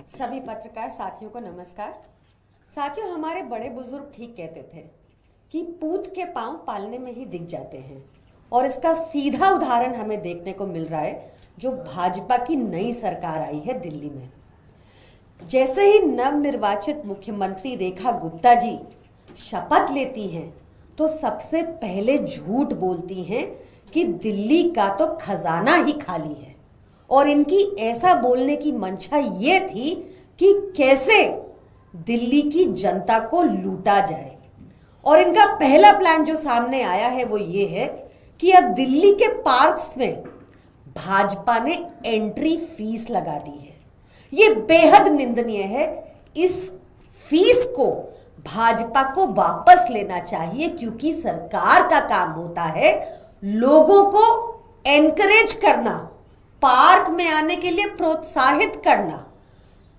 सभी पत्रकार साथियों को नमस्कार। साथियों, हमारे बड़े बुजुर्ग ठीक कहते थे कि पूत के पांव पालने में ही दिख जाते हैं, और इसका सीधा उदाहरण हमें देखने को मिल रहा है जो भाजपा की नई सरकार आई है दिल्ली में। जैसे ही नवनिर्वाचित मुख्यमंत्री रेखा गुप्ता जी शपथ लेती हैं तो सबसे पहले झूठ बोलती हैं कि दिल्ली का तो खजाना ही खाली है, और इनकी ऐसा बोलने की मंशा ये थी कि कैसे दिल्ली की जनता को लूटा जाए। और इनका पहला प्लान जो सामने आया है वो ये है कि अब दिल्ली के पार्क्स में भाजपा ने एंट्री फीस लगा दी है। ये बेहद निंदनीय है। इस फीस को भाजपा को वापस लेना चाहिए, क्योंकि सरकार का काम होता है लोगों को एनकरेज करना, पार्क में आने के लिए प्रोत्साहित करना।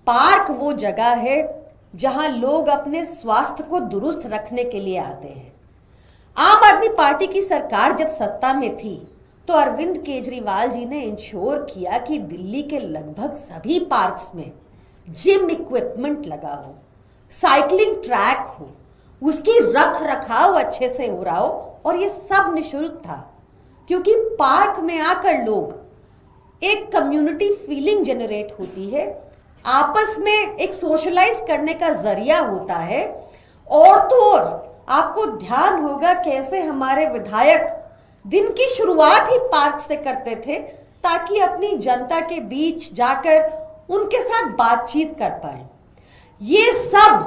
पार्क वो जगह है जहां लोग अपने स्वास्थ्य को दुरुस्त रखने के लिए आते हैं। आम आदमी पार्टी की सरकार जब सत्ता में थी तो अरविंद केजरीवाल जी ने इंश्योर किया कि दिल्ली के लगभग सभी पार्क्स में जिम इक्विपमेंट लगा हो, साइकिलिंग ट्रैक हो, उसकी रख रखाव अच्छे से हो रहा हो, और ये सब निशुल्क था। क्योंकि पार्क में आकर लोग एक कम्युनिटी फीलिंग जनरेट होती है, आपस में एक सोशलाइज करने का जरिया होता है। और तो और आपको ध्यान होगा कैसे हमारे विधायक दिन की शुरुआत ही पार्क से करते थे, ताकि अपनी जनता के बीच जाकर उनके साथ बातचीत कर पाए। ये सब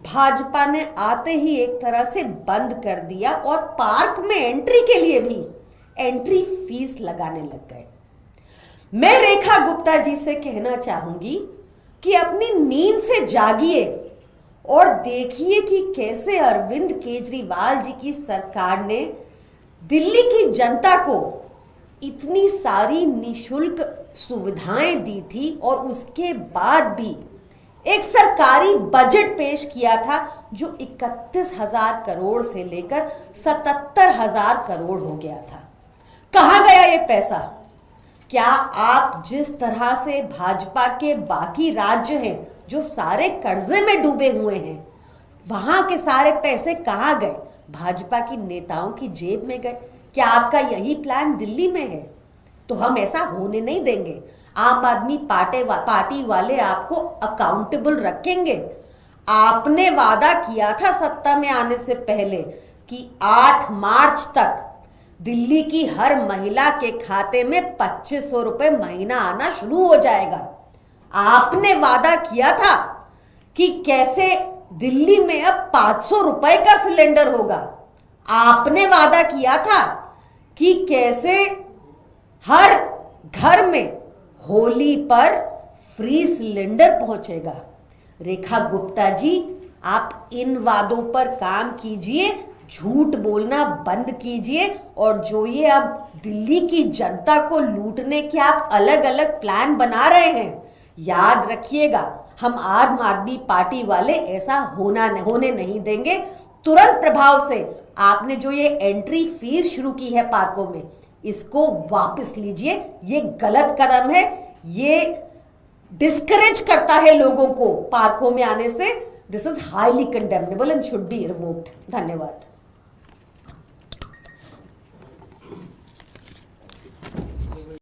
भाजपा ने आते ही एक तरह से बंद कर दिया, और पार्क में एंट्री के लिए भी एंट्री फीस लगाने लग गए। मैं रेखा गुप्ता जी से कहना चाहूंगी कि अपनी नींद से जागिए और देखिए कि कैसे अरविंद केजरीवाल जी की सरकार ने दिल्ली की जनता को इतनी सारी निशुल्क सुविधाएं दी थी, और उसके बाद भी एक सरकारी बजट पेश किया था जो 31,000 करोड़ से लेकर 77,000 करोड़ हो गया था। कहां गया ये पैसा? क्या आप जिस तरह से भाजपा के बाकी राज्य हैं जो सारे कर्जे में डूबे हुए हैं, वहां के सारे पैसे कहां गए? भाजपा की नेताओं की जेब में गए। क्या आपका यही प्लान दिल्ली में है? तो हम ऐसा होने नहीं देंगे। आम आदमी पार्टी वाले आपको अकाउंटेबल रखेंगे। आपने वादा किया था सत्ता में आने से पहले कि 8 मार्च तक दिल्ली की हर महिला के खाते में 2500 रुपए महीना आना शुरू हो जाएगा। आपने वादा किया था कि कैसे दिल्ली में अब 500 रुपए का सिलेंडर होगा। आपने वादा किया था कि कैसे हर घर में होली पर फ्री सिलेंडर पहुंचेगा। रेखा गुप्ता जी, आप इन वादों पर काम कीजिए, झूठ बोलना बंद कीजिए, और जो ये अब दिल्ली की जनता को लूटने के आप अलग अलग प्लान बना रहे हैं, याद रखिएगा हम आम आदमी पार्टी वाले ऐसा होने नहीं देंगे। तुरंत प्रभाव से आपने जो ये एंट्री फीस शुरू की है पार्कों में, इसको वापस लीजिए। ये गलत कदम है, ये डिस्करेज करता है लोगों को पार्कों में आने से। This is highly condemnable and should be revoked. धन्यवाद।